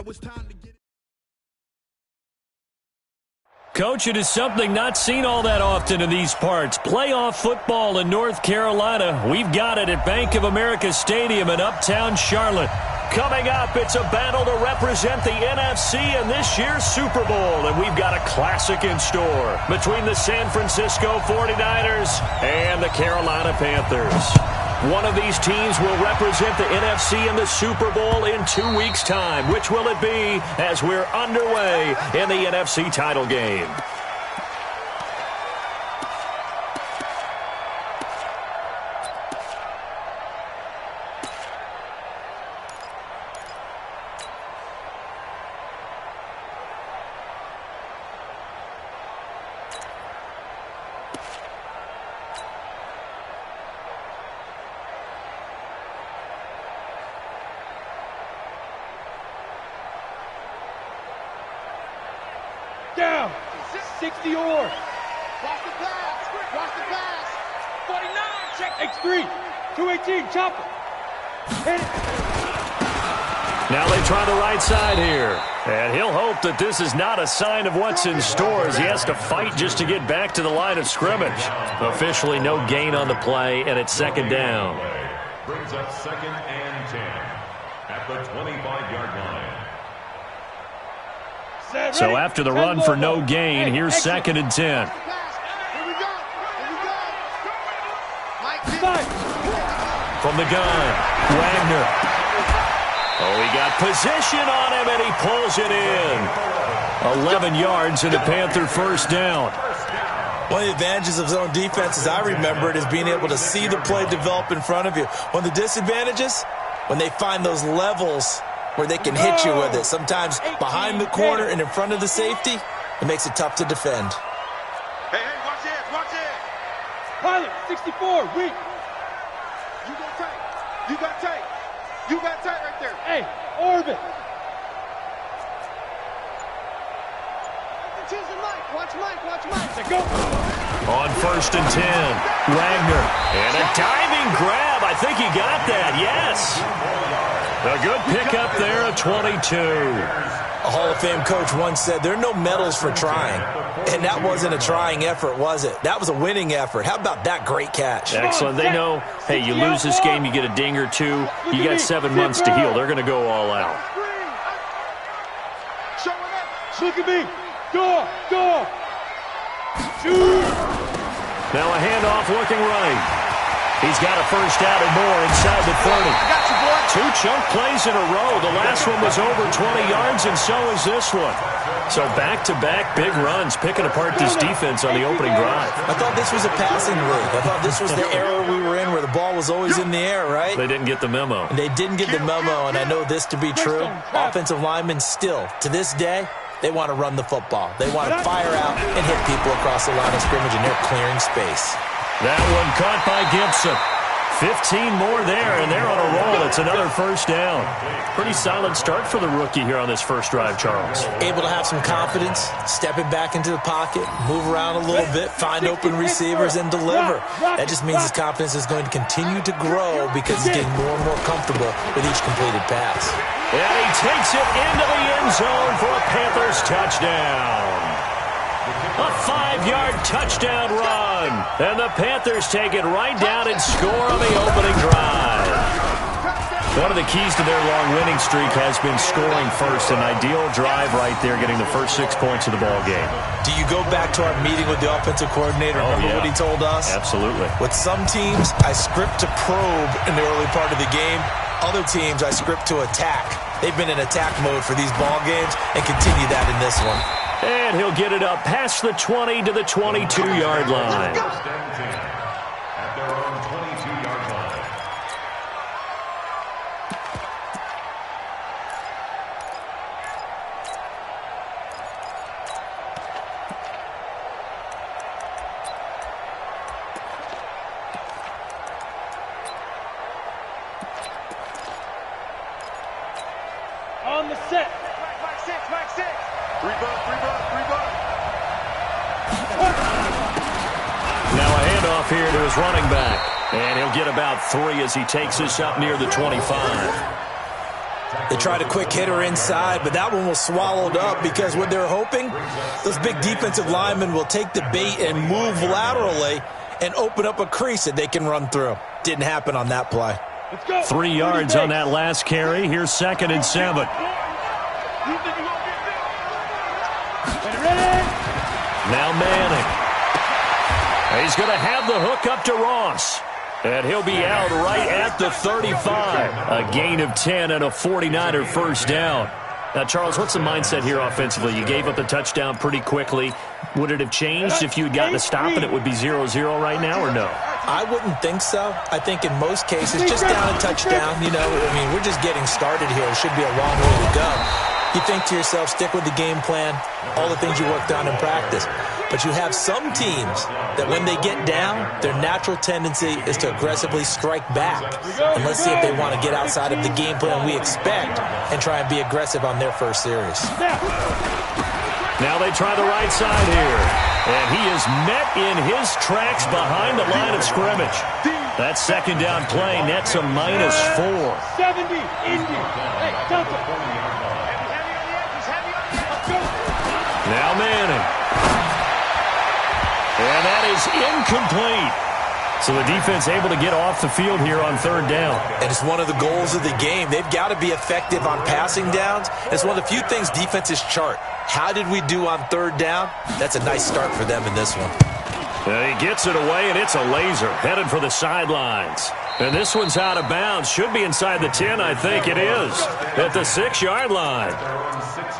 it's time to get it. Coach, it is something not seen all that often in these parts. Playoff football in North Carolina. We've got it at Bank of America Stadium in Uptown Charlotte. Coming up, it's a battle to represent the NFC in this year's Super Bowl. And we've got a classic in store between the San Francisco 49ers and the Carolina Panthers. One of these teams will represent the NFC in the Super Bowl in 2 weeks' time. Which will it be as we're underway in the NFC title game? Down. 60 or. Watch the pass. Watch the pass. 49. Check. X3. 218. Chopper. Hit it. Now they try the right side here. And he'll hope that this is not a sign of what's in store as he has to fight just to get back to the line of scrimmage. Officially no gain on the play, and it's second down. Brings up 2nd and 10 at the 25-yard line. So after the run for no gain, here's 2nd and 10. Here we go. From the gun, Wagner. Oh, he got position on him, and he pulls it in. 11 yards and a Panther first down. One of the advantages of zone defense, as I remember it, is being able to see the play develop in front of you. One of the disadvantages, when they find those levels where they can hit you with it. Sometimes behind the corner and in front of the safety, it makes it tough to defend. Hey, watch it, watch it. Pilot, 64, weak. You got tight. You got tight. You got tight right there. Hey, orbit. Watch Mike. Let's go. On 1st and 10, Wagner. And a diving grab. I think he got that, yes. A good pickup there at 22. A Hall of Fame coach once said, there are no medals for trying. And that wasn't a trying effort, was it? That was a winning effort. How about that great catch? Excellent. They know, hey, you lose this game, you get a ding or two. You got 7 months to heal. They're going to go all out. Look at me. Go. Shoot. Now a handoff looking right. He's got a first down and more inside the 30. I got you, boy. 2 chunk plays in a row. The last one was over 20 yards, and so is this one. So back-to-back big runs, picking apart this defense on the opening drive. I thought this was a passing league. I thought this was the era we were in where the ball was always in the air, right? They didn't get the memo. And they didn't get the memo, and I know this to be true. Offensive linemen still, to this day, they want to run the football. They want to fire out and hit people across the line of scrimmage, and they're clearing space. That one caught by Gibson. 15 more there, and they're on a roll. It's another first down. Pretty solid start for the rookie here on this first drive, Charles. Able to have some confidence, stepping back into the pocket, move around a little bit, find open receivers, and deliver. That just means his confidence is going to continue to grow because he's getting more and more comfortable with each completed pass. And he takes it into the end zone for a Panthers touchdown. A 5-yard touchdown run. And the Panthers take it right down and score on the opening drive. One of the keys to their long winning streak has been scoring first. An ideal drive right there, getting the first 6 points of the ball game. Do you go back to our meeting with the offensive coordinator? Remember what he told us? Absolutely. With some teams, I script to probe in the early part of the game. Other teams, I script to attack. They've been in attack mode for these ball games and continue that in this one. And he'll get it up past the 20 to the 22-yard line. At their own 22-yard line. On the set. Mike 6. Three buck. Now a handoff here to his running back. And he'll get about 3 as he takes this up near the 25. They tried a quick hitter inside, but that one was swallowed up because what they're hoping, those big defensive linemen will take the bait and move laterally and open up a crease that they can run through. Didn't happen on that play. 3 yards on that last carry. Here's 2nd and 7. Now Manning. He's going to have the hook up to Ross. And he'll be out right at the 35. A gain of 10 and a 49er first down. Now, Charles, what's the mindset here offensively? You gave up the touchdown pretty quickly. Would it have changed if you had gotten a stop and it would be 0-0 right now, or no? I wouldn't think so. I think in most cases, just down a touchdown, you know, I mean, we're just getting started here. It should be a long way to go. You think to yourself, stick with the game plan, all the things you worked on in practice. But you have some teams that when they get down, their natural tendency is to aggressively strike back. And let's see if they want to get outside of the game plan we expect and try and be aggressive on their first series. Now they try the right side here. And he is met in his tracks behind the line of scrimmage. That 2nd down play nets a -4. 70, Indy. Hey, Delta. Now Manning. And that is incomplete. So the defense able to get off the field here on 3rd down. And it's one of the goals of the game. They've got to be effective on passing downs. It's one of the few things defenses chart. How did we do on 3rd down? That's a nice start for them in this one. And he gets it away, and it's a laser headed for the sidelines. And this one's out of bounds. Should be inside the 10, I think it is, at the 6-yard line.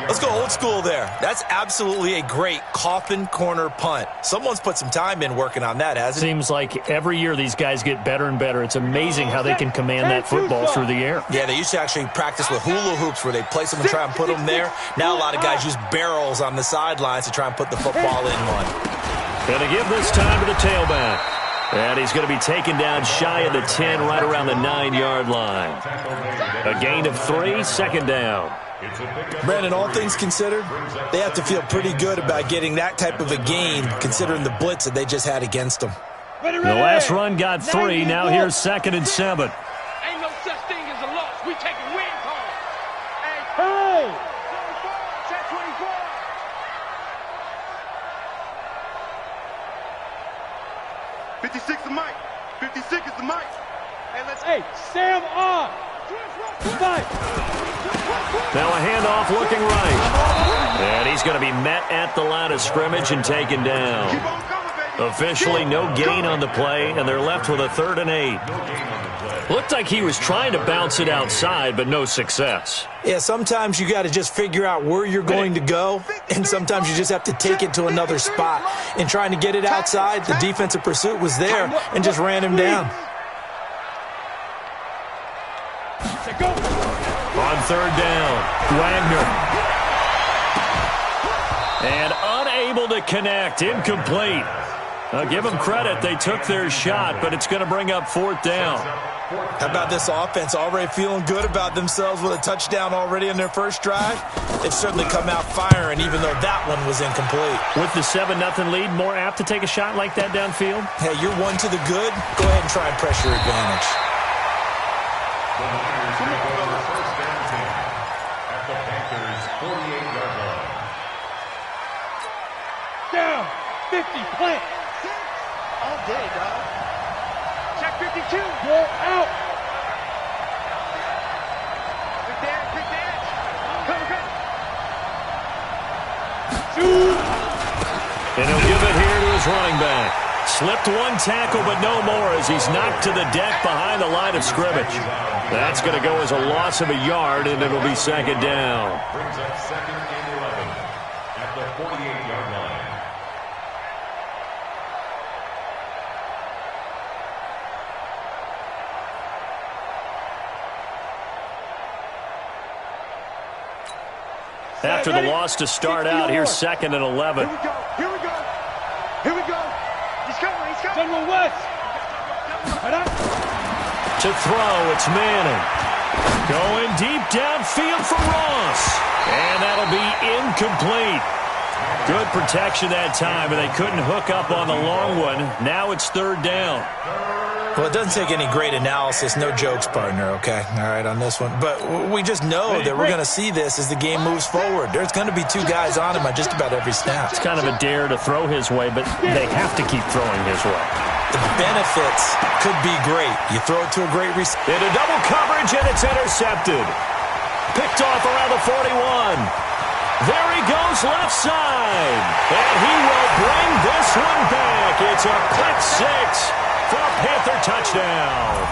Let's go old school there. That's absolutely a great coffin corner punt. Someone's put some time in working on that, hasn't it? Seems like every year these guys get better and better. It's amazing how they can command that football through the air. Yeah, they used to actually practice with hula hoops where they place them and try and put them there. Now a lot of guys use barrels on the sidelines to try and put the football in one. Going to give this time to the tailback. And he's going to be taken down shy of the 10, right around the 9-yard line. A gain of 3, 2nd down. Brandon, all things considered, they have to feel pretty good about getting that type of a gain, considering the blitz that they just had against them. The last run got 3. Now here's 2nd and 7. Ain't no such thing as a loss. We take a win home. Hey! 56 is Mike. 56 is the Mike. Hey, Sam on! Fight! Now a handoff looking right. And he's going to be met at the line of scrimmage and taken down. Keep on coming, baby. Officially no gain on the play, and they're left with a 3rd and 8. Looked like he was trying to bounce it outside, but no success. Yeah, sometimes you got to just figure out where you're going to go, and sometimes you just have to take it to another spot. And trying to get it outside, the defensive pursuit was there and just ran him down. On 3rd down, Wagner. And unable to connect, incomplete. I'll give them credit, they took their shot, but it's going to bring up 4th down. How about this offense already feeling good about themselves with a touchdown already in their first drive? They've certainly come out firing, even though that one was incomplete. With the 7-0 lead, more apt to take a shot like that downfield? Hey, you're one to the good. Go ahead and try and press your advantage. First down 10 at the Panthers' 48-yard line. Down! 50, plant! All day, dog. Check 52. You're out! Big dance, big dance. Come, come. Shoot! And he'll give it here to his running back. Slipped one tackle, but no more as he's knocked to the deck behind the line of scrimmage. That's going to go as a loss of a yard, and it'll be 2nd down. Brings up 2nd and 11 at the 48-yard line. After the loss to start out, here's 2nd and 11. Here we go. Here we go. Here we go. He's coming. He's coming. General West! Head up! To throw, it's Manning. Going deep downfield for Ross. And that'll be incomplete. Good protection that time, and they couldn't hook up on the long one. Now it's 3rd down. Well, it doesn't take any great analysis. No jokes, partner, okay? All right, on this one. But we just know that we're going to see this as the game moves forward. There's going to be two guys on him on just about every snap. It's kind of a dare to throw his way, but they have to keep throwing his way. The benefits could be great. You throw it to a great receiver. Into double coverage, and it's intercepted. Picked off around the 41. There he goes left side. And he will bring this one back. It's a pick six for a Panther touchdown.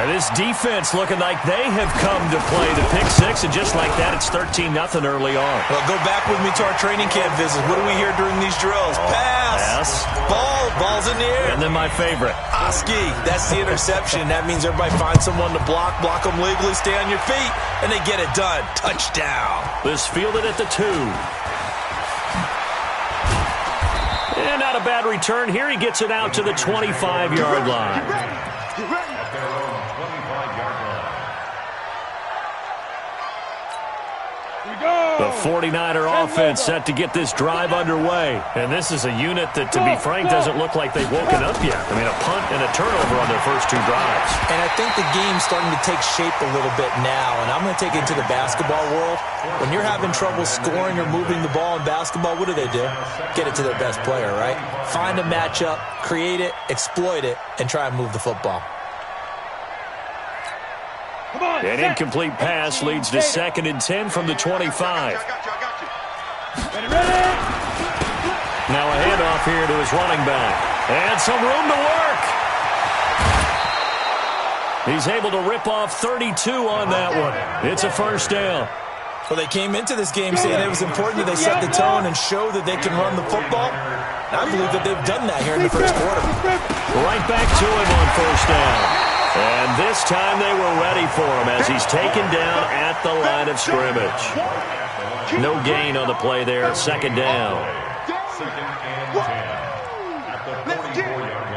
And this defense looking like they have come to play the pick six, and just like that, it's 13-0 early on. Well, go back with me to our training camp visits. What do we hear during these drills? Pass. Ball's in the air. And then my favorite. Oski, that's the interception. That means everybody finds someone to block them legally, stay on your feet, and they get it done. Touchdown. This fielded at the 2. And not a bad return. Here he gets it out to the 25-yard line. Get ready. At their own 25-yard line. The 49er offense set to get this drive underway. And this is a unit that, to be frank, doesn't look like they've woken up yet. I mean, a punt and a turnover on their first 2 drives. And I think the game's starting to take shape a little bit now, and I'm going to take it to the basketball world. When you're having trouble scoring or moving the ball in basketball, what do? Get it to their best player, right? Find a matchup, create it, exploit it, and try and move the football. An incomplete pass leads to 2nd and 10 from the 25. I got you. Now a handoff here to his running back. And some room to work. He's able to rip off 32 on that one. It's a first down. Well, they came into this game saying it was important that they set the tone and show that they can run the football. And I believe that they've done that here in the first quarter. Right back to him on first down. And this time they were ready for him as he's taken down at the line of scrimmage. No gain on the play there. 2nd down. 2nd and 10. At the 44-yard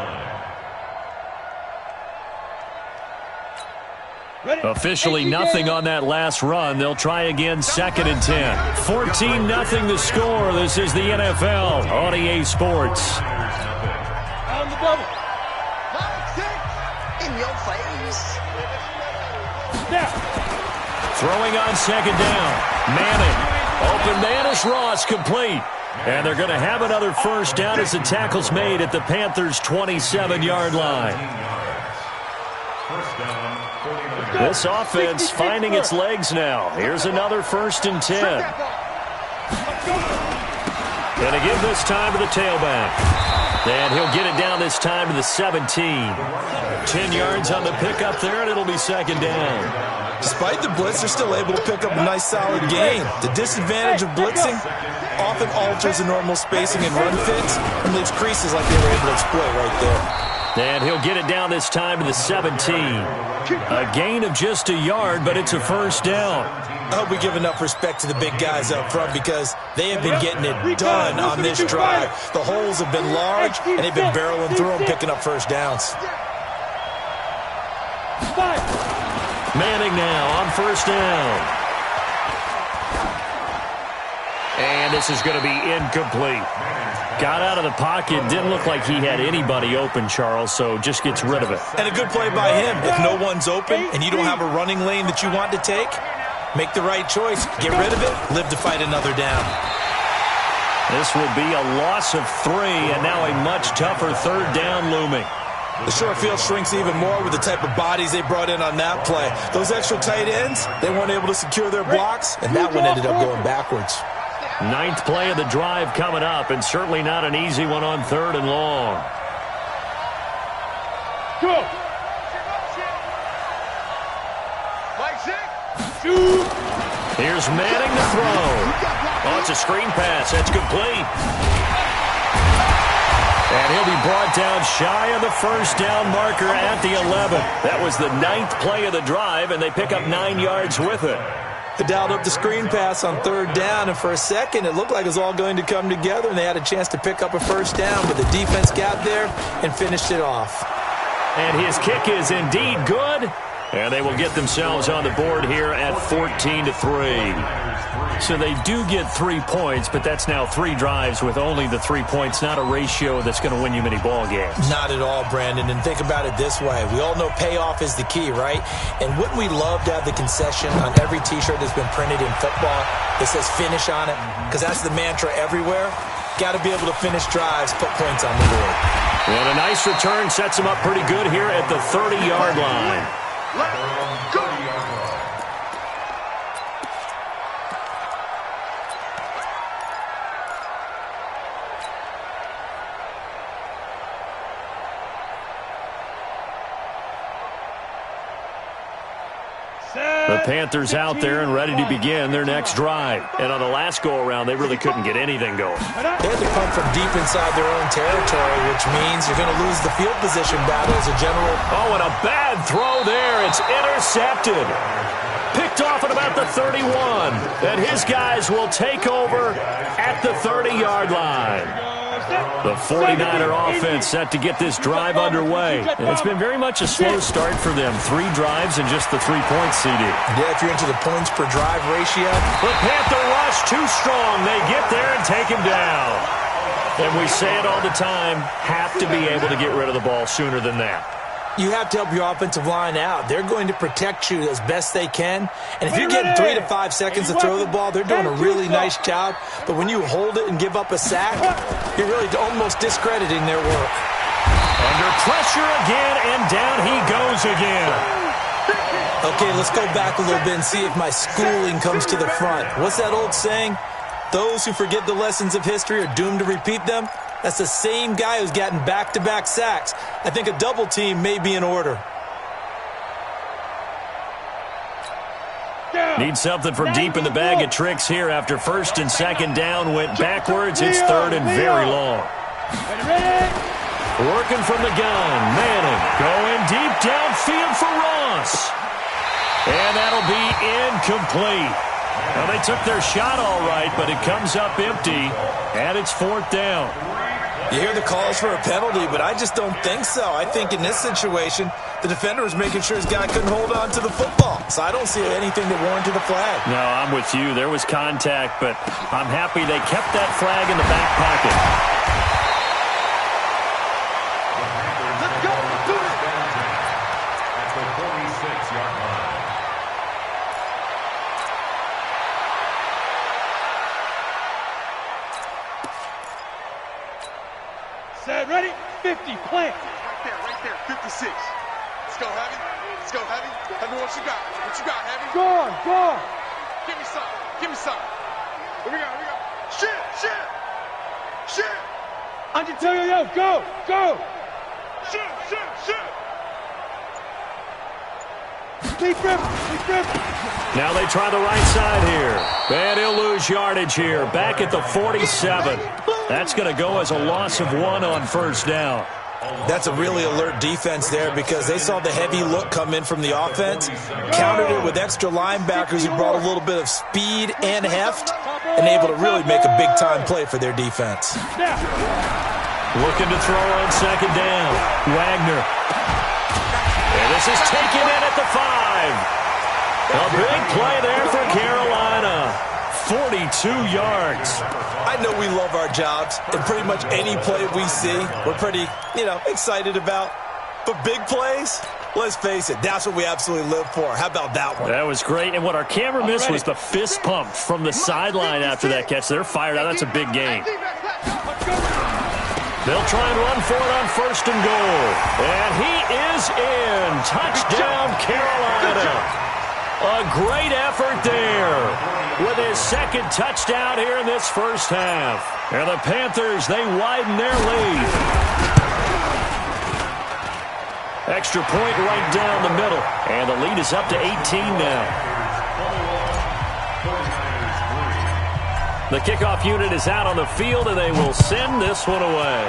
line. Officially nothing on that last run. They'll try again 2nd and 10. 14-0 the score. This is the NFL on EA Sports. On the double. In your face. Now. Throwing on 2nd down. Manning. Open man is Ross, complete. And they're going to have another first down as the tackle's made at the Panthers' 27-yard line. First down, 49. This offense finding its legs now. Here's another 1st and 10. And again this time to the tailback. And he'll get it down this time to the 17. 10 yards on the pickup there, and it'll be 2nd down. Despite the blitz, they're still able to pick up a nice, solid gain. The disadvantage of blitzing often alters the normal spacing and run fits and leaves creases like they were able to exploit right there. And he'll get it down this time to the 17. A gain of just a yard, but it's a first down. I hope we give enough respect to the big guys up front because they have been getting it done on this drive. The holes have been large, and they've been barreling through them, picking up first downs. Manning now on first down. And this is going to be incomplete. Got out of the pocket. Didn't look like he had anybody open, Charles, so just gets rid of it. And a good play by him. If no one's open and you don't have a running lane that you want to take, make the right choice. Get rid of it. Live to fight another down. This will be a loss of 3, and now a much tougher 3rd down looming. The short field shrinks even more with the type of bodies they brought in on that play. Those extra tight ends, they weren't able to secure their blocks, and that one ended up going backwards. 9th play of the drive coming up, and certainly not an easy one on 3rd and long. Go. Here's Manning to throw. Oh, it's a screen pass. That's complete. And he'll be brought down shy of the first down marker at the 11. That was the 9th play of the drive, and they pick up 9 yards with it. They dialed up the screen pass on 3rd down, and for a second it looked like it was all going to come together, and they had a chance to pick up a first down, but the defense got there and finished it off. And his kick is indeed good. And they will get themselves on the board here at 14-3. So they do get 3 points, but that's now 3 drives with only the 3 points, not a ratio that's going to win you many ball games. Not at all, Brandon. And think about it this way. We all know payoff is the key, right? And wouldn't we love to have the concession on every T-shirt that's been printed in football that says finish on it? Because that's the mantra everywhere. Got to be able to finish drives, put points on the board. And a nice return sets them up pretty good here at the 30-yard line. Let's go. The Panthers out there and ready to begin their next drive. And on the last go-around, they really couldn't get anything going. They had to punt from deep inside their own territory, which means you're going to lose the field position battle as a general. Oh, and a bad throw there. It's intercepted. Picked off at about the 31. And his guys will take over at the 30-yard line. The 49er offense set to get this drive underway. It's been very much a slow start for them. 3 drives and just the 3 points, CD. Yeah, if you're into the points per drive ratio. The Panther rush too strong. They get there and take him down. And we say it all the time, have to be able to get rid of the ball sooner than that. You have to help your offensive line out. They're going to protect you as best they can. And if you're getting 3 to 5 seconds to throw the ball, they're doing a really nice job. But when you hold it and give up a sack, you're really almost discrediting their work. Under pressure again, and down he goes again. Okay, let's go back a little bit and see if my schooling comes to the front. What's that old saying? Those who forget the lessons of history are doomed to repeat them. That's the same guy who's gotten back-to-back sacks. I think a double team may be in order. Need something from deep in the bag of tricks here after first and second down went backwards. It's third and very long. Working from the gun. Manning going deep downfield for Ross. And that'll be incomplete. Well, they took their shot all right, but it comes up empty, and it's 4th down. You hear the calls for a penalty, but I just don't think so. I think in this situation, the defender was making sure his guy couldn't hold on to the football. So I don't see anything that warranted a flag. No, I'm with you. There was contact, but I'm happy they kept that flag in the back pocket. Let's go. Do it. At the 46-yard line. Set, ready, 50, plant. Right there, 56. Let's go, Heavy. Let's go, Heavy. Heavy, what you got? What you got, Heavy? Go on, go on. Give me some. Give me some. Here we go, here we go. Shit. Antonio, yo, go. Shit. Deep rip. Now they try the right side here. And he'll lose yardage here. Back at the 47. That's going to go as a loss of 1 on first down. That's a really alert defense there because they saw the heavy look come in from the offense, countered it with extra linebackers who brought a little bit of speed and heft, and able to really make a big-time play for their defense. Looking to throw on second down. Wagner. And this is taken in at the 5. A big play there for Carolina. 42 yards. I know we love our jobs, and pretty much any play we see, we're pretty, excited about. But big plays, let's face it, that's what we absolutely live for. How about that one? That was great. And what our camera missed was the fist pump from the sideline after that catch. They're fired out. That's a big gain. They'll try and run for it on first and goal. And he is in. Touchdown, Carolina. A great effort there with his second touchdown here in this first half. And the Panthers, they widen their lead. Extra point right down the middle. And the lead is up to 18 now. The kickoff unit is out on the field, and they will send this one away.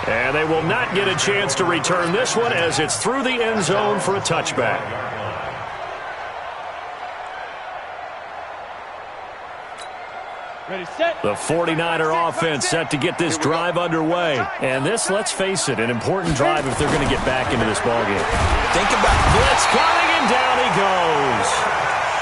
And they will not get a chance to return this one as it's through the end zone for a touchback. Ready, set. The 49er offense set to get this drive underway. And this, let's face it, an important drive if they're going to get back into this ballgame. Think about Blitz coming, and down he goes.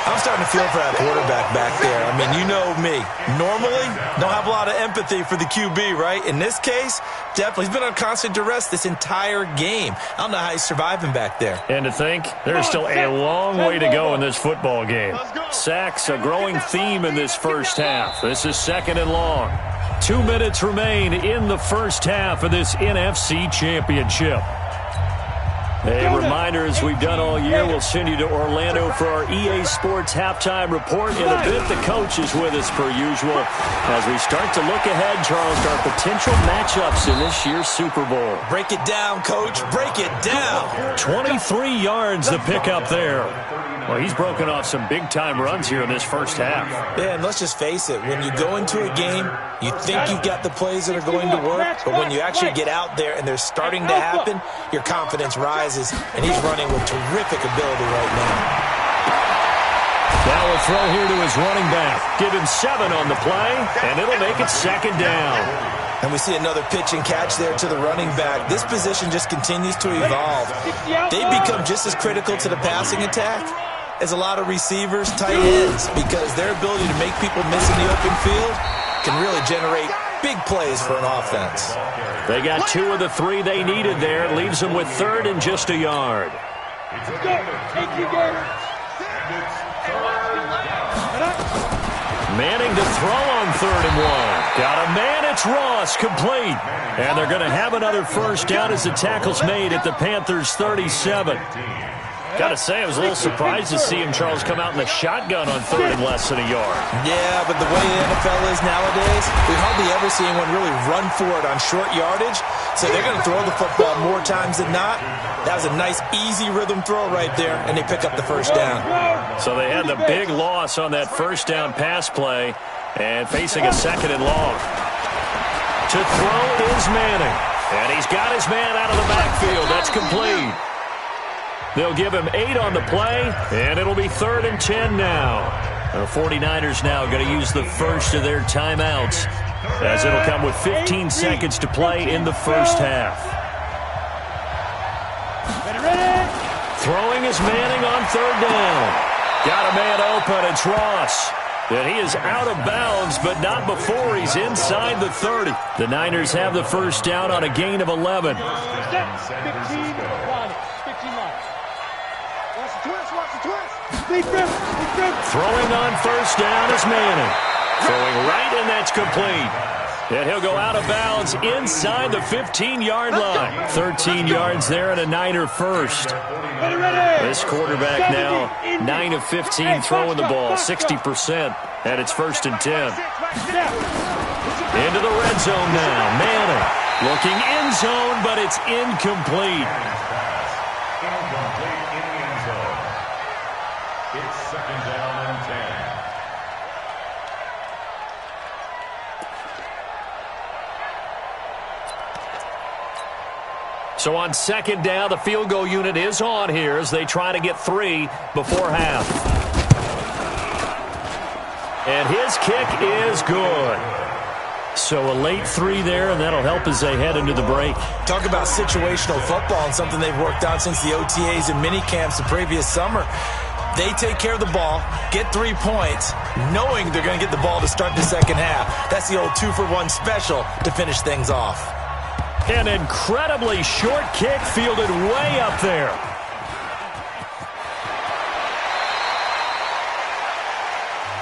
I'm starting to feel for that quarterback back there. I mean, you know me. Normally, don't have a lot of empathy for the QB, right? In this case, definitely. He's been on constant duress this entire game. I don't know how he's surviving back there. And to think, there's still a long way to go in this football game. Sacks, a growing theme in this first half. This is 2nd and long. 2 minutes remain in the first half of this NFC Championship. A reminder, as we've done all year, we'll send you to Orlando for our EA Sports Halftime Report. In a bit, the coach is with us per usual. As we start to look ahead, Charles, to our potential matchups in this year's Super Bowl. Break it down, Coach. Break it down. 23 yards to pick up there. Well, he's broken off some big-time runs here in this first half. Yeah, and let's just face it. When you go into a game, you think you've got the plays that are going to work, but when you actually get out there and they're starting to happen, your confidence rises, and he's running with terrific ability right now. Now a throw here to his running back. Give him 7 on the play, and it'll make it 2nd down. And we see another pitch and catch there to the running back. This position just continues to evolve. They become just as critical to the passing attack as a lot of receivers, tight ends, because their ability to make people miss in the open field can really generate big plays for an offense. They got 2 of the 3 they needed there. Leaves them with 3rd and just a yard. Let's go. Take you, Gator. Manning to throw on 3rd and 1. Got a man, it's Ross, complete. And they're going to have another first down as the tackle's made at the Panthers' 37. Got to say, I was a little surprised to see him, Charles, come out in the shotgun on 3rd and less than a yard. Yeah, but the way the NFL is nowadays, we hardly ever see anyone really run for it on short yardage. So they're going to throw the football more times than not. That was a nice, easy rhythm throw right there, and they pick up the first down. So they had the big loss on that first down pass play, and facing a 2nd and long. To throw is Manning, and he's got his man out of the backfield. That's complete. They'll give him 8 on the play, and it'll be 3rd and 10 now. The 49ers now going to use the first of their timeouts, as it'll come with 15 seconds to play in the first half. Throwing is Manning on 3rd down. Got a man open, it's Ross. And he is out of bounds, but not before he's inside the 30. The Niners have the first down on a gain of 11. 15 miles. Throwing on first down is Manning. Throwing right, and that's complete. And he'll go out of bounds inside the 15-yard line. 13 yards there and a Niner first. This quarterback now 9 of 15 throwing the ball, 60%. And it's 1st and 10. Into the red zone now. Manning looking end zone, but it's incomplete. It's 2nd down and 10. So on 2nd down, the field goal unit is on here as they try to get 3 before half. And his kick is good. So a late 3 there, and that'll help as they head into the break. Talk about situational football and something they've worked on since the OTAs and mini camps the previous summer. They take care of the ball, get 3 points, knowing they're going to get the ball to start the second half. That's the old 2-for-1 special to finish things off. An incredibly short kick fielded way up there.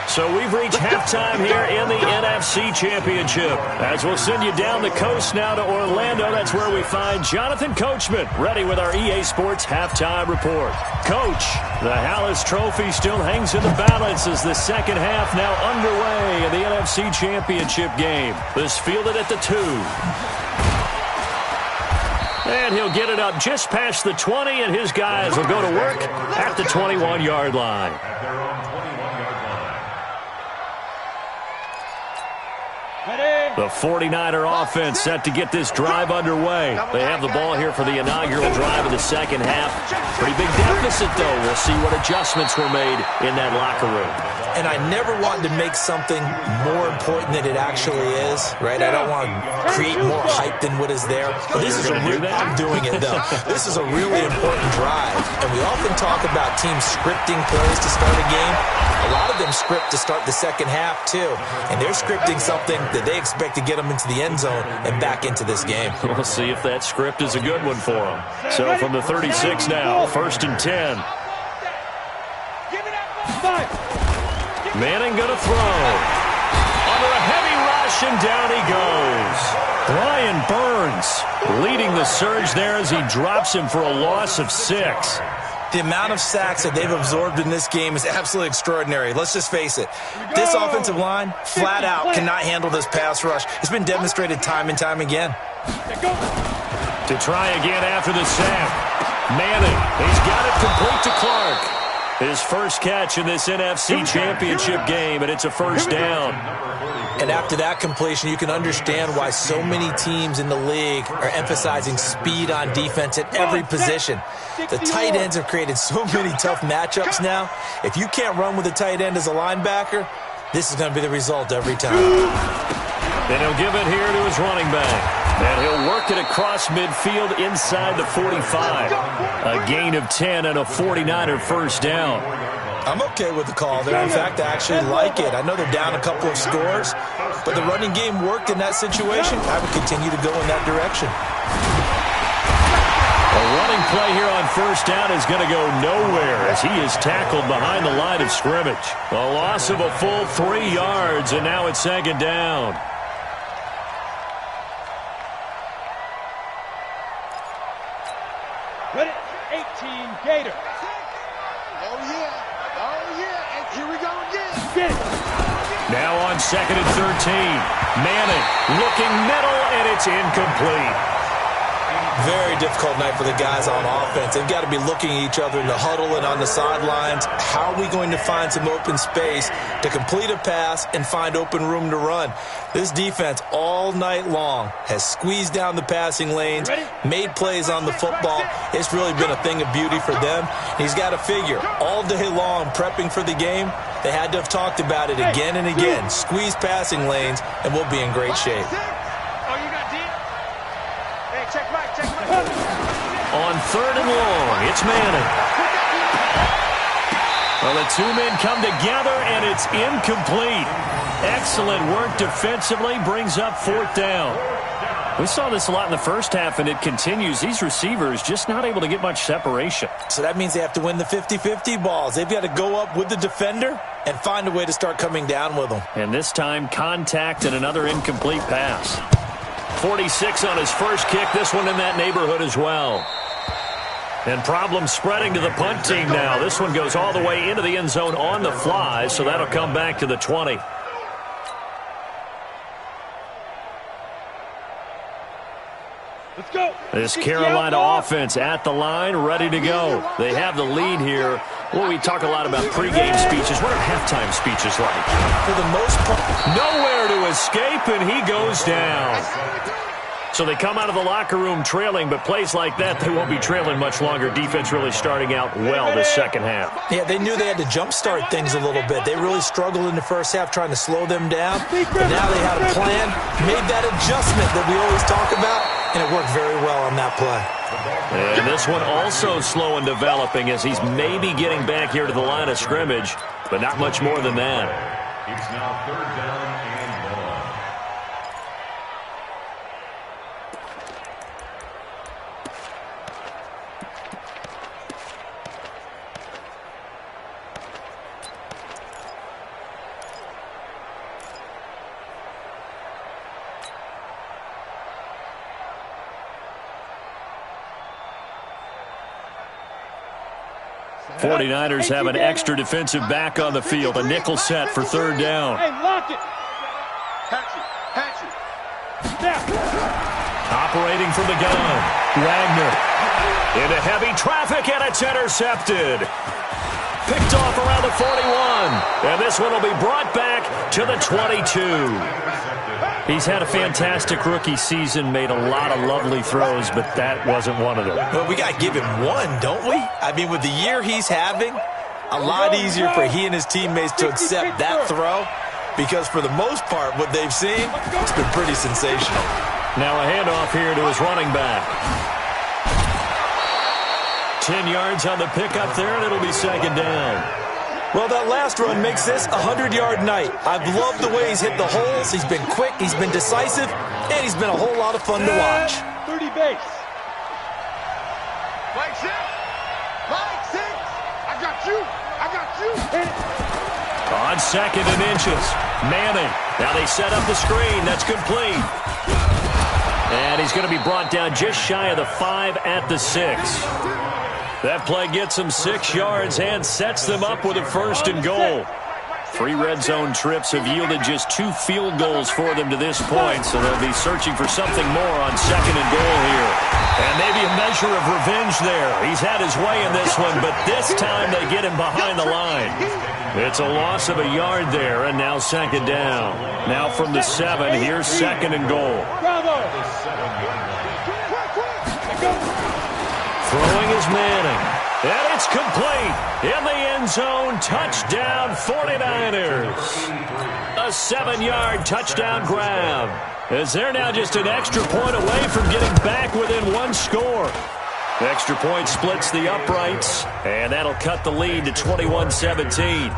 So we've reached halftime here in the NFC Championship. As we'll send you down the coast now to Orlando, that's where we find Jonathan Coachman, ready with our EA Sports Halftime Report. Coach, the Hallis Trophy still hangs in the balance as the second half now underway in the NFC Championship game. This fielded at the 2. And he'll get it up just past the 20, and his guys will go to work at the 21-yard line. At their own 21-yard line. Ready? The 49er offense set to get this drive underway. They have the ball here for the inaugural drive of the second half. Pretty big deficit, though. We'll see what adjustments were made in that locker room. And I never wanted to make something more important than it actually is, right? I don't want to create more hype than what is there. But this is I'm doing it, though. This is a really important drive. And we often talk about teams scripting plays to start a game. A lot of them script to start the second half, too. And they're scripting something that they expect to get them into the end zone and back into this game. We'll see if that script is a good one for them. So from the 36 now, 1st and 10. Manning going to throw. Under a heavy rush, and down he goes. Brian Burns leading the surge there as he drops him for a loss of 6. The amount of sacks that they've absorbed in this game is absolutely extraordinary. Let's just face it. This offensive line, flat out, cannot handle this pass rush. It's been demonstrated time and time again. To try again after the sack. Manning, he's got it complete to Clark. His first catch in this NFC Championship game, and it's a first down. And after that completion, you can understand why so many teams in the league are emphasizing speed on defense at every position. The tight ends have created so many tough matchups now. If you can't run with a tight end as a linebacker, this is going to be the result every time. And he'll give it here to his running back. And he'll work it across midfield inside the 45. A gain of 10 and a 49er first down. I'm okay with the call there. In fact, I actually like it. I know they're down a couple of scores, but the running game worked in that situation. I would continue to go in that direction. A running play here on first down is going to go nowhere as he is tackled behind the line of scrimmage. A loss of a full 3 yards, and now it's second down. Ready? 18 Gator. Oh, yeah. And here we go again. Get it. Now on 2nd and 13. Manning looking middle, and it's incomplete. Very difficult night for the guys on offense. They've got to be looking at each other in the huddle and on the sidelines. How are we going to find some open space to complete a pass and find open room to run? This defense all night long has squeezed down the passing lanes, made plays on the football. It's really been a thing of beauty for them. He's got to figure all day long prepping for the game. They had to have talked about it again and again. Squeeze passing lanes, and we'll be in great shape. On 3rd and long, it's Manning. Well, the two men come together, and it's incomplete. Excellent work defensively, brings up 4th down. We saw this a lot in the first half, and it continues. These receivers just not able to get much separation. So that means they have to win the 50-50 balls. They've got to go up with the defender and find a way to start coming down with them. And this time, contact and another incomplete pass. 46 on his first kick, this one in that neighborhood as well. And problems spreading to the punt team now. This one goes all the way into the end zone on the fly, so that'll come back to the 20. Let's go. This Carolina offense at the line, ready to go. They have the lead here. Well, we talk a lot about pregame speeches. What are halftime speeches like? For the most part, nowhere to escape, and he goes down. So they come out of the locker room trailing, but plays like that, they won't be trailing much longer. Defense really starting out well this second half. Yeah, they knew they had to jumpstart things a little bit. They really struggled in the first half trying to slow them down. But now they had a plan, made that adjustment that we always talk about, and it worked very well on that play. And this one also slow and developing as he's maybe getting back here to the line of scrimmage, but not much more than that. It's now 3rd down and 1. 49ers have an extra defensive back on the field. A nickel set for 3rd down. Hey, lock it. Hatchet. Operating from the gun. Wagner. Into heavy traffic, and it's intercepted. Picked off around the 41. And this one will be brought back to the 22. He's had a fantastic rookie season, made a lot of lovely throws, but that wasn't one of them. Well, we got to give him one, don't we? I mean, with the year he's having, a lot easier for he and his teammates to accept that throw because for the most part, what they've seen, it's been pretty sensational. Now a handoff here to his running back. 10 yards on the pickup there, and it'll be second down. Well, that last run makes this a 100-yard night. I've loved the way he's hit the holes. He's been quick, he's been decisive, and he's been a whole lot of fun to watch. 30 base. Flag 6. Flag 6. I got you. I got you. On second and inches. Manning. Now they set up the screen. That's complete. And he's going to be brought down just shy of the 5 at the 6. That play gets them 6 yards and sets them up with a first and goal. 3 red zone trips have yielded just 2 field goals for them to this point, so they'll be searching for something more on second and goal here. And maybe a measure of revenge there. He's had his way in this one, but this time they get him behind the line. It's a loss of a yard there, and now second down. Now from the 7, here's second and goal. Throwing is Manning. And it's complete. In the end zone, touchdown 49ers. A 7-yard touchdown grab. As they're now just an extra point away from getting back within 1 score. The extra point splits the uprights, and that'll cut the lead to 21-17.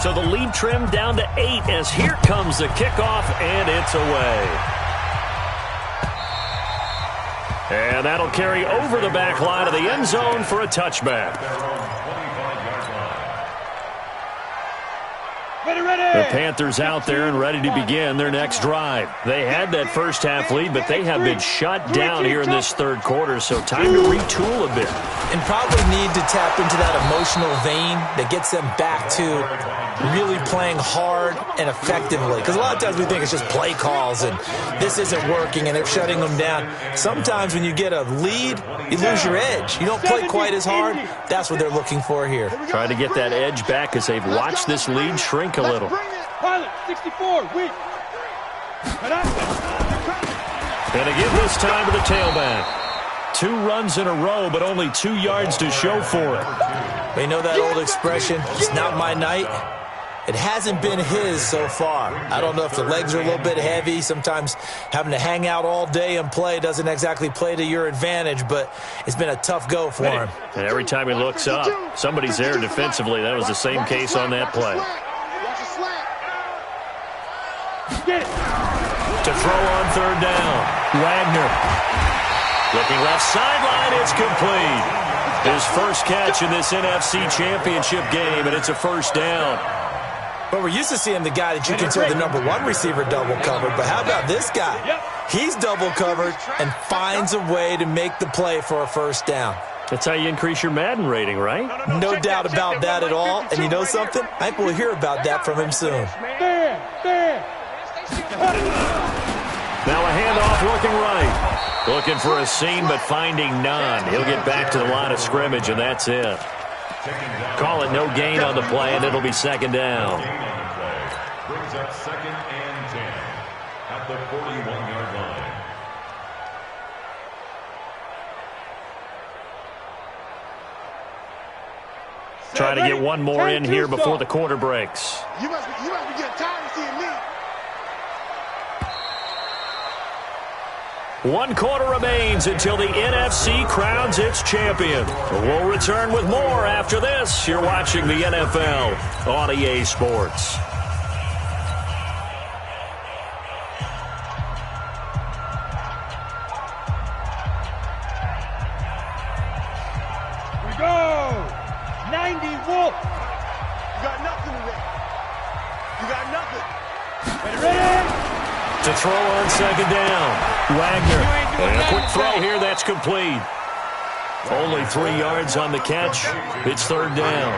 So the lead trimmed down to 8 as here comes the kickoff, and it's away. And that'll carry over the back line of the end zone for a touchback. The Panthers out there and ready to begin their next drive. They had that first half lead, but they have been shut down here in this third quarter, so time to retool a bit. And probably need to tap into that emotional vein that gets them back to really playing hard and effectively. Because a lot of times we think it's just play calls and this isn't working and they're shutting them down. Sometimes when you get a lead, you lose your edge. You don't play quite as hard. That's what they're looking for here. Trying to get that edge back as they've watched this lead shrink a little. Pilot, 64, weak. And again this time to the tailback. 2 runs in a row, but only 2 yards to show for it. They know that old expression, it's not my night. It hasn't been his so far. I don't know if the legs are a little bit heavy. Sometimes having to hang out all day and play doesn't exactly play to your advantage, but it's been a tough go for him. And every time he looks up, somebody's there defensively. That was the same case on that play. To throw on third down, Wagner. Looking left sideline, it's complete. His first catch in this NFC Championship game, and it's a first down. But we're used to seeing the guy that you consider the number 1 receiver double covered. But how about this guy? He's double covered and finds a way to make the play for a first down. That's how you increase your Madden rating, right? No doubt about that at all. And you know something? I think we'll hear about that from him soon. Now a handoff looking right. Looking for a seam, but finding none. He'll get back to the line of scrimmage, and that's it. Call it no gain on the play, and it'll be second down. Brings up second and 10 at the 41-yard line. Try to get one more in here before the quarter breaks. You must be getting tired of seeing me. 1 quarter remains until the NFC crowns its champion. We'll return with more after this. You're watching the NFL on EA Sports. We go! 90 Wolf! You got nothing today. You got nothing. Ready? To throw on second down. Wagner. And a quick throw here. That's complete. Only 3 yards on the catch. It's third down.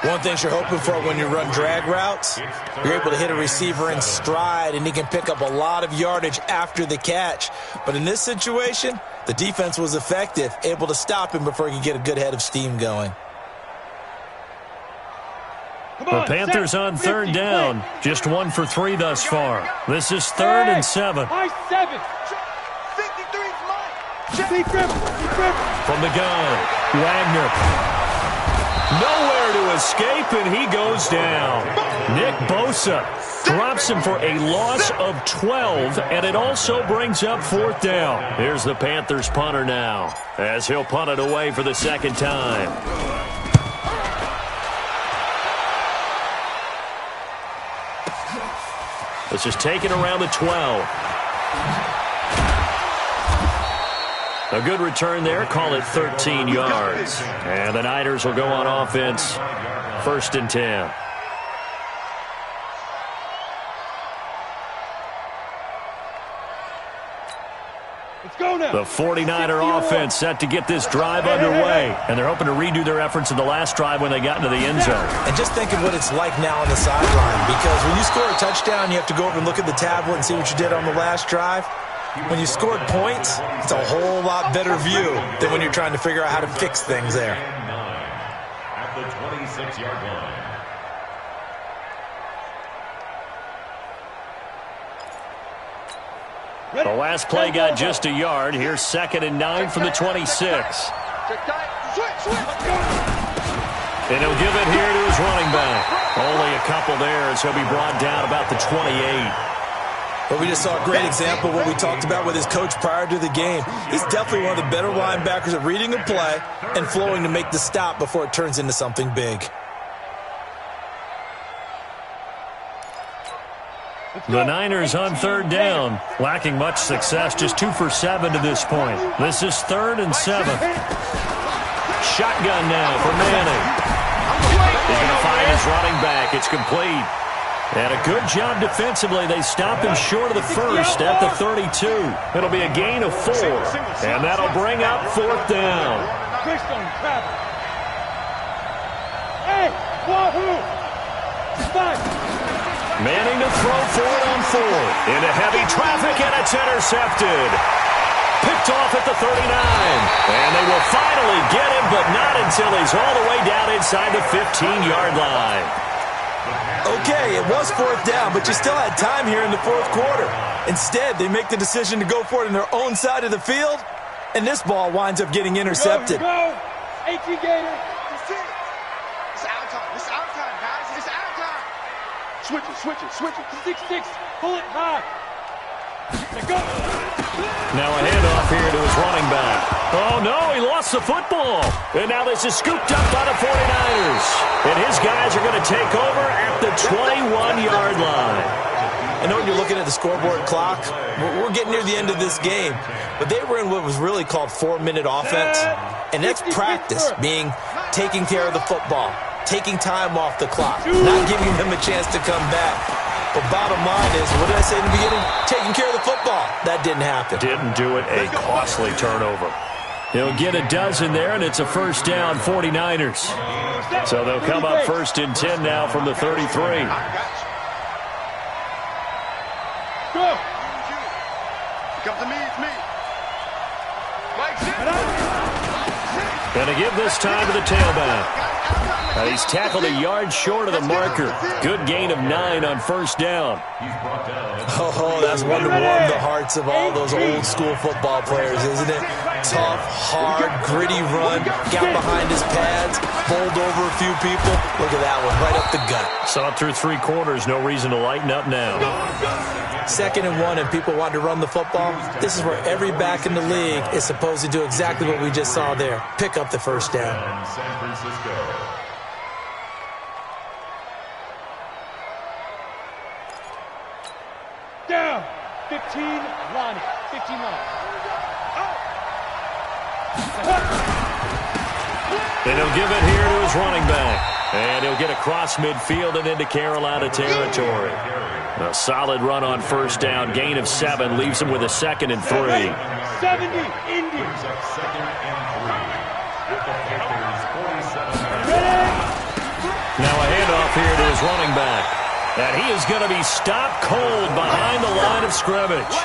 One thing you're hoping for when you run drag routes, you're able to hit a receiver in stride, and he can pick up a lot of yardage after the catch. But in this situation, the defense was effective, able to stop him before he could get a good head of steam going. The Panthers on third down. Just 1 for 3 thus far. This is 3rd and 7. High 7. 53's mine. From the gun, Wagner. Nowhere to escape, and he goes down. Nick Bosa drops him for a loss of 12, and it also brings up 4th down. Here's the Panthers punter now, as he'll punt it away for the 2nd time. This is taken around the 12. A good return there. Call it 13 yards. And the Niners will go on offense. 1st and 10. Let's go now. The 49er offense set to get this drive underway. And they're hoping to redo their efforts in the last drive when they got into the end zone. And just think of what it's like now on the sideline. Because when you score a touchdown, you have to go over and look at the tablet and see what you did on the last drive. When you scored points, it's a whole lot better view than when you're trying to figure out how to fix things there. At the 26-yard line. The last play got just a yard. Here's 2nd and 9 from the 26. And he'll give it here to his running back. Only a couple there as he'll be brought down about the 28. But we just saw a great example of what we talked about with his coach prior to the game. He's definitely one of the better linebackers at reading a play and flowing to make the stop before it turns into something big. The Niners on 3rd down, lacking much success, just 2 for 7 to this point. This is 3rd and 7. Shotgun now for Manning. He's going to find his running back. It's complete. And a good job defensively. They stop him short of the first at the 32. It'll be a gain of 4. And that'll bring up 4th down. Hey, wahoo! Manning to throw for it on 4. Into heavy traffic, and it's intercepted. Picked off at the 39. And they will finally get him, but not until he's all the way down inside the 15-yard line. Okay, it was 4th down, but you still had time here in the 4th quarter. Instead, they make the decision to go for it on their own side of the field, and this ball winds up getting intercepted. Go, 18 Gator. It's our time. It's our time, guys. It's our time. Switch it. 6-6. Pull it high. Go. Now a handoff here to his running back. Oh, no, he lost the football. And now this is scooped up by the 49ers. And his guys are going to take over at the 21-yard line. I know when you're looking at the scoreboard clock, we're getting near the end of this game, but they were in what was really called 4-minute offense, and that's practice, being taking care of the football, taking time off the clock, not giving them a chance to come back. But bottom line is, what did I say in the beginning? Taking care of the football. That didn't happen. Didn't do it. A costly turnover. He'll get a dozen there, and it's a 1st down, 49ers. So they'll come up 1st and 10 now from the 33. Go. Come to me, it's me. And to give this time to the tailback. He's tackled a yard short of the marker. Good gain of 9 on 1st down. Oh, that's one to warm the hearts of all those old school football players, isn't it? Tough, hard, gritty run, got behind his pads, bowled over a few people. Look at that one, right up the gut. Saw it through 3 quarters, no reason to lighten up now. 2nd and 1 and people want to run the football. This is where every back in the league is supposed to do exactly what we just saw there. Pick up the 1st down. San Francisco. Down. 15, Lonnie. 15 Lonnie. And he'll give it here to his running back. And he'll get across midfield and into Carolina territory. A solid run on 1st down. Gain of 7 leaves him with a 2nd and 3. 70, Indy. 2nd and 3. With the Panthers 47. Now a handoff here to his running back. And he is going to be stopped cold behind the line of scrimmage.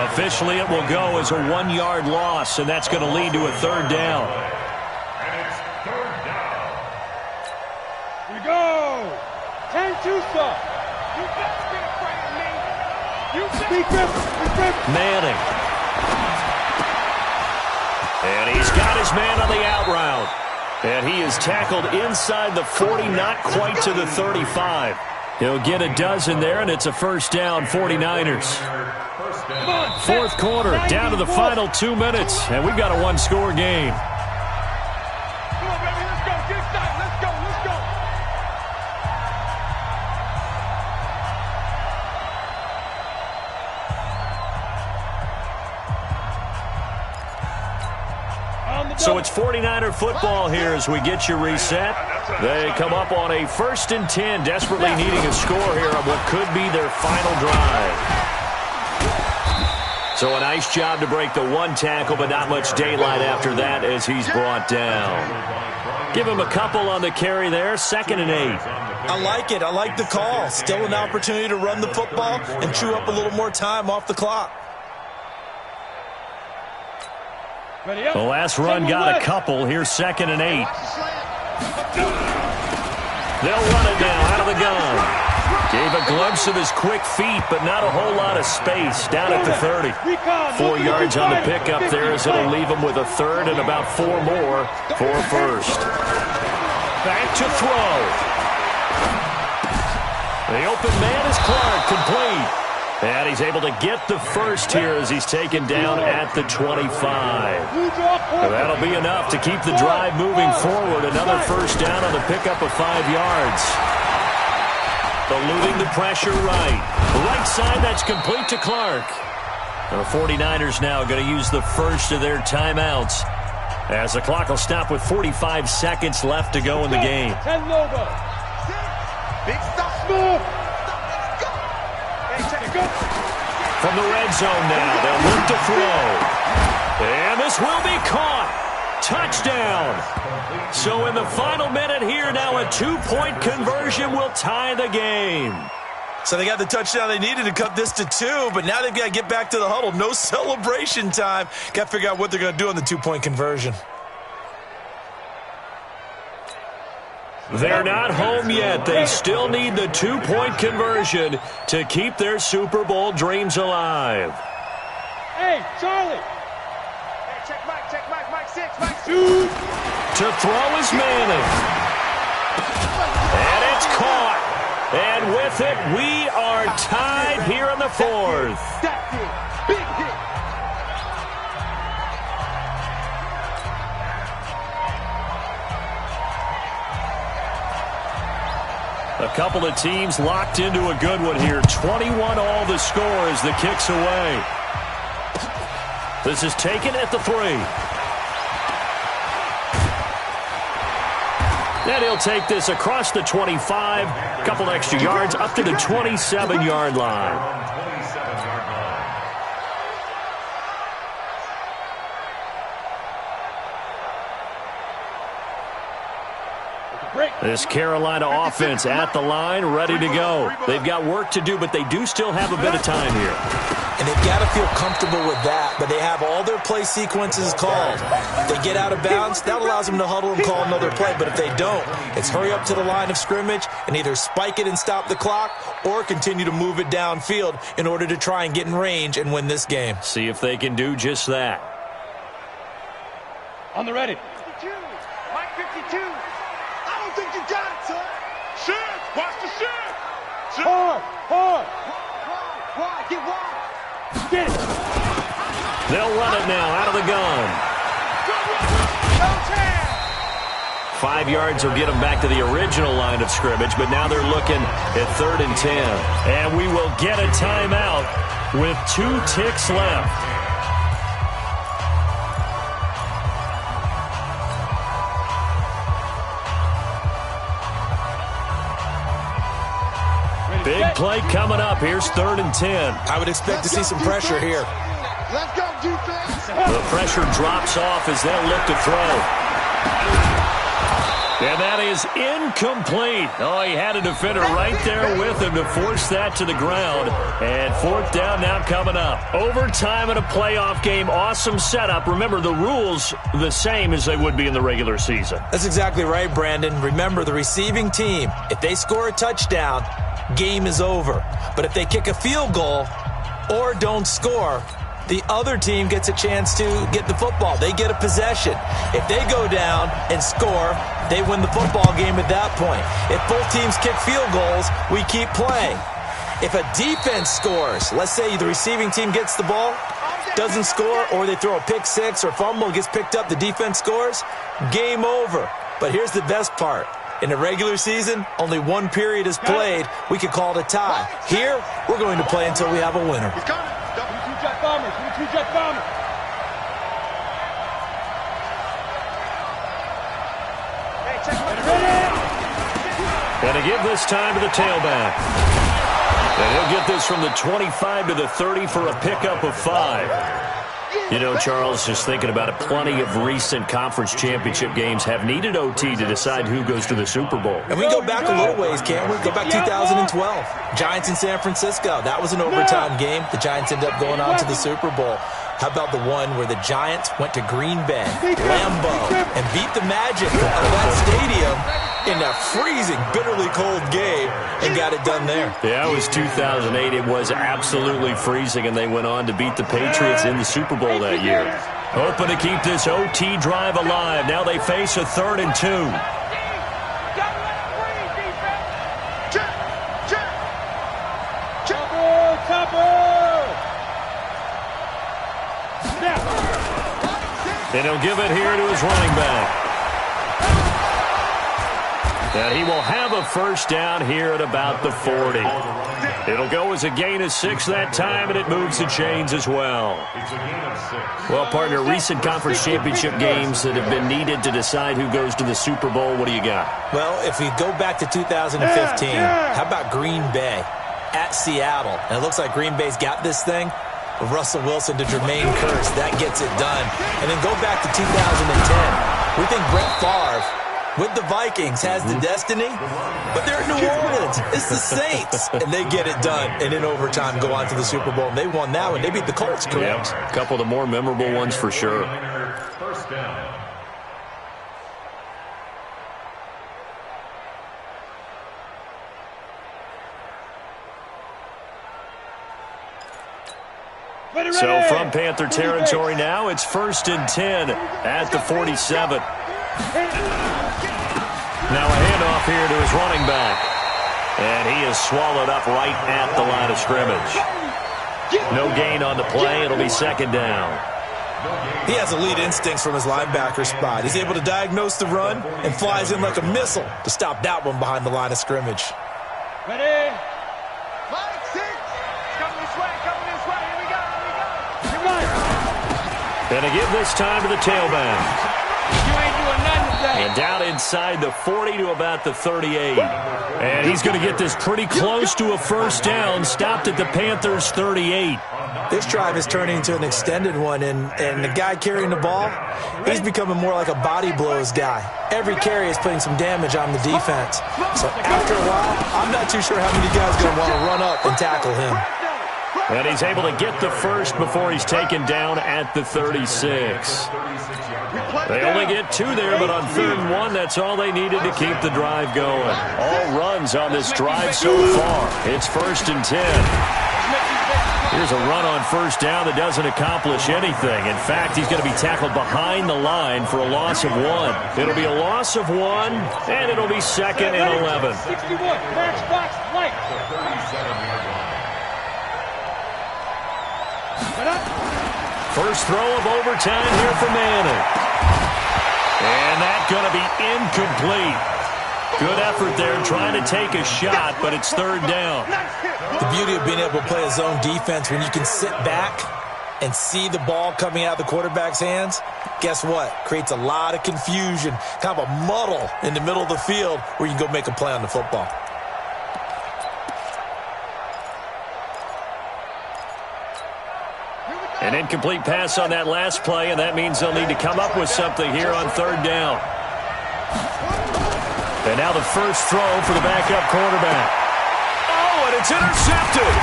Officially, it will go as a 1-yard loss, and that's going to lead to a 3rd down. And it's 3rd down. Here we go. 10-2, sir. You better be afraid of me. You Manning. And he's got his man on the out route. And he is tackled inside the 40, not quite to the 35. He'll get a dozen there, and it's a first down, 49ers. Fourth quarter, down to the final 2 minutes, and we've got a one-score game. Come on, baby, let's go. Get excited. Let's go. Let's go. So it's 49er football here as we get you reset. They come up on a 1st and 10, desperately needing a score here on what could be their final drive. So a nice job to break the one tackle, but not much daylight after that as he's brought down. Give him a couple on the carry there, 2nd and 8. I like it. I like the call. Still an opportunity to run the football and chew up a little more time off the clock. The last run got a couple. Here's 2nd and 8. They'll run it now out of the gun. Gave a glimpse of his quick feet, but not a whole lot of space down at the 30. 4 yards on the pickup there as it'll leave him with a third and about 4 more for a first. Back to throw. The open man is Clark, complete. And he's able to get the first here as he's taken down at the 25. That'll be enough to keep the drive moving forward. Another first down on the pickup of 5 yards. Eluding the pressure right side, that's complete to Clark. The 49ers now going to use the first of their timeouts as the clock will stop with 45 seconds left to go in the game. 10 logo. Big stop. From the red zone now, they'll look to throw. And this will be caught. Touchdown. So in the final minute here, now a 2-point conversion will tie the game. So they got the touchdown they needed to cut this to 2, but now they've got to get back to the huddle. No celebration time. Got to figure out what they're going to do on the 2-point conversion. They're not home yet. They still need the 2-point conversion to keep their Super Bowl dreams alive. Hey, Charlie. Hey, check Mike 6, Mike 2. To throw is Manning. And it's caught. And with it, we are tied here in the 4th. That's it. Big hit. A couple of teams locked into a good one here. 21 all the score as the kick's away. This is taken at the 3. And he'll take this across the 25. A couple extra yards up to the 27-yard line. This Carolina offense at the line, ready to go. They've got work to do, but they do still have a bit of time here. And they've got to feel comfortable with that, but they have all their play sequences called. If they get out of bounds, that allows them to huddle and call another play, but if they don't, it's hurry up to the line of scrimmage and either spike it and stop the clock or continue to move it downfield in order to try and get in range and win this game. See if they can do just that. On the ready. 52. Mike 52. I don't think you got it, son. Shit. Watch the shit. Hard. Wide. Get wide. Get it. They'll run it now out of the gun. 5 yards will get them back to the original line of scrimmage, but now they're looking at 3rd and 10. And we will get a timeout with 2 ticks left. Big play coming up. Here's 3rd and 10. I would expect to see some pressure here. Let's go, defense. The pressure drops off as they'll look to throw. And that is incomplete. Oh, he had a defender right there with him to force that to the ground. And fourth down now coming up. Overtime in a playoff game. Awesome setup. Remember, the rules the same as they would be in the regular season. That's exactly right, Brandon. Remember, the receiving team, if they score a touchdown, game is over. But if they kick a field goal or don't score, the other team gets a chance to get the football. They get a possession. If they go down and score, they win the football game at that point. If both teams kick field goals, we keep playing. If a defense scores, let's say the receiving team gets the ball, doesn't score, or they throw a pick six or fumble, gets picked up, the defense scores, game over. But here's the best part. In the regular season, only one period is played. We could call it a tie. Here, we're going to play until we have a winner. Jet bombers. We need 2 jet bombers. Hey, check my Going to give this time to the tailback. And he'll get this from the 25 to the 30 for a pickup of 5. You know, Charles, just thinking about it, plenty of recent conference championship games have needed OT to decide who goes to the Super Bowl. And we go back a little ways, can't we? Go back 2012. Giants in San Francisco. That was an overtime game. The Giants ended up going on to the Super Bowl. How about the one where the Giants went to Green Bay, Lambeau, and beat the Magic of that stadium in a freezing, bitterly cold game and got it done there? Yeah, it was 2008. It was absolutely freezing, and they went on to beat the Patriots in the Super Bowl that year. Hoping to keep this OT drive alive. Now they face a 3rd and 2. And he'll give it here to his running back. And he will have a first down here at about the 40. It'll go as a gain of 6 that time, and it moves the chains as well. Well, partner, recent conference championship games that have been needed to decide who goes to the Super Bowl, what do you got? Well, if we go back to 2015, how about Green Bay at Seattle? And it looks like Green Bay's got this thing. Russell Wilson to Jermaine Kearse, that gets it done. And then go back to 2010. We think Brett Favre with the Vikings has the destiny, but they're in New Orleans. It's the Saints, and they get it done. And in overtime, go on to the Super Bowl. And they won that one. They beat the Colts, correct? Yeah, a couple of the more memorable ones for sure. First down. So from Panther territory now, it's 1st and 10 at the 47. Now a handoff here to his running back. And he is swallowed up right at the line of scrimmage. No gain on the play. It'll be 2nd down. He has elite instincts from his linebacker spot. He's able to diagnose the run and flies in like a missile to stop that one behind the line of scrimmage. Ready? And to give this time to the tailback. You ain't doing nothing today. And down inside the 40 to about the 38. And he's going to get this pretty close to a first down. Stopped at the Panthers' 38. This drive is turning into an extended one, and the guy carrying the ball, he's becoming more like a body blows guy. Every carry is putting some damage on the defense. So after a while, I'm not too sure how many guys are going to want to run up and tackle him. And he's able to get the first before he's taken down at the 36. They only get 2 there, but on 3rd and 1, that's all they needed to keep the drive going. All runs on this drive so far. It's 1st and 10. Here's a run on first down that doesn't accomplish anything. In fact, he's going to be tackled behind the line for a loss of 1. It'll be a loss of 1, and it'll be 2nd and 11. 61, matchbox light. First throw of overtime here for Manning. And that's going to be incomplete. Good effort there trying to take a shot, but it's 3rd down. The beauty of being able to play a zone defense, when you can sit back and see the ball coming out of the quarterback's hands, guess what? Creates a lot of confusion, kind of a muddle in the middle of the field where you can go make a play on the football. An incomplete pass on that last play, and that means they'll need to come up with something here on 3rd down. And now the first throw for the backup quarterback. Oh, and it's intercepted.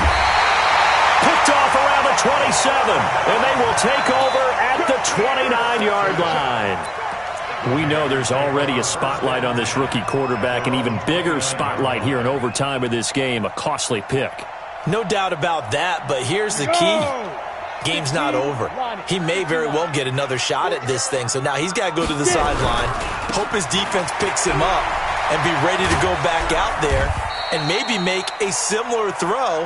Picked off around the 27, and they will take over at the 29-yard line. We know there's already a spotlight on this rookie quarterback, an even bigger spotlight here in overtime of this game, a costly pick. No doubt about that, but here's the key. Game's not over. He may very well get another shot at this thing, so now he's got to go to the sideline, hope his defense picks him up, and be ready to go back out there and maybe make a similar throw,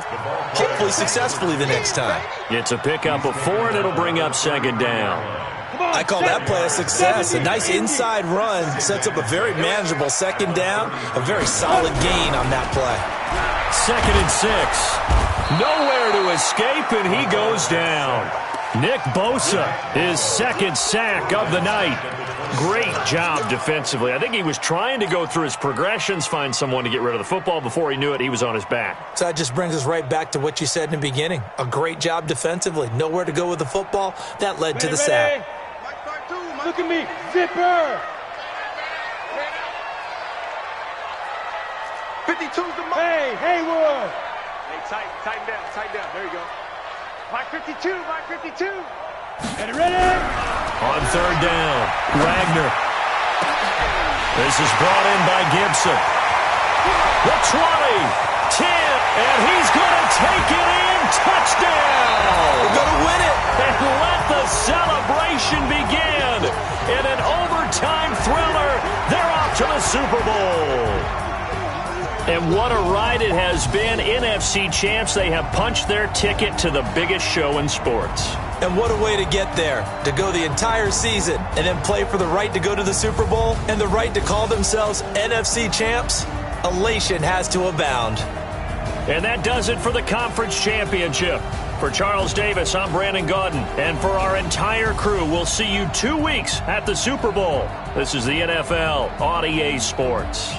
hopefully successfully the next time. It's a pickup of 4, and it'll bring up second down. I call that play a success. A nice inside run sets up a very manageable second down, a very solid gain on that play. 2nd and 6. Nowhere to escape, and he goes down. Nick Bosa, his 2nd sack of the night. Great job defensively. I think he was trying to go through his progressions, find someone to get rid of the football. Before he knew it, he was on his back. So that just brings us right back to what you said in the beginning. A great job defensively. Nowhere to go with the football. That led to the sack. Look at me. Zipper. 52's the mark. Hey, Haywood. Hey, tighten down. There you go. Mark 52, Mark 52. Ready, ready. On 3rd down, Wagner. This is brought in by Gibson. The 20, 10, and he's going to take it in. Touchdown. We're going to win it. And let the celebration begin. In an overtime thriller, they're off to the Super Bowl. And what a ride it has been. NFC champs, they have punched their ticket to the biggest show in sports. And what a way to get there, to go the entire season and then play for the right to go to the Super Bowl and the right to call themselves NFC champs. Elation has to abound. And that does it for the conference championship. For Charles Davis, I'm Brandon Gaudin. And for our entire crew, we'll see you 2 weeks at the Super Bowl. This is the NFL on EA Sports.